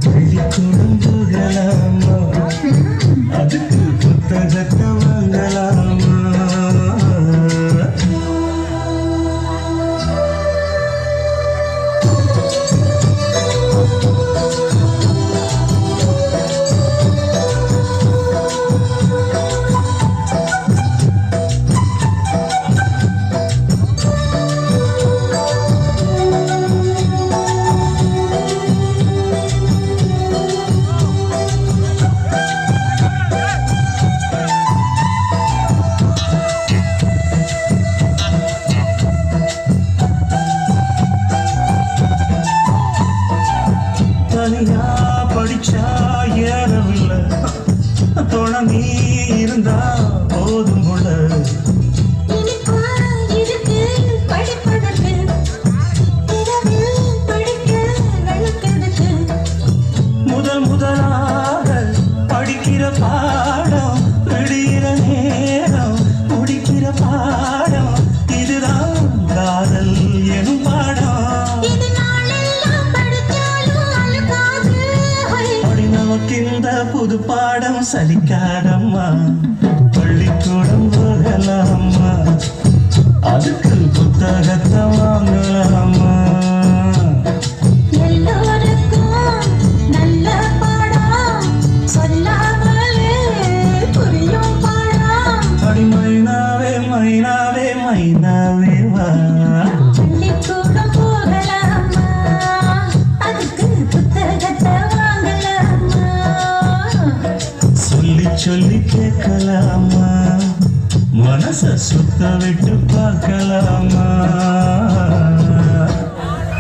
பள்ளிக்கூடம் போகலாமா அதுக்கு புத்தகத்தை வாங்கலாமா தனியா படிச்சா ஏறவில்லை துணை நீ இருந்தா போதும் போல முதலாக படிக்கிற பாடம் விடுகிற நேரம் முடிக்கிற பாடம் இதுதான் காதல் எனும் பாடம் இந்த புது பாடம் சலிக்காதம்மா பள்ளிக்கூடம் போகலாமா அதுக்கு புத்தகத்தை வாங்கலாமா எல்லோருக்கும் நல்ல பாடம் சொல்லாமலே புரியும் பாடம் அடி மைனாவே மைனாவே மைனாவே வா பள்ளிக்கூடம் போகலாமா அதுக்கு புத்தகத்தை சொல்லி கேட்கலாமா மனச சுத்த விட்டு பார்க்கலாமா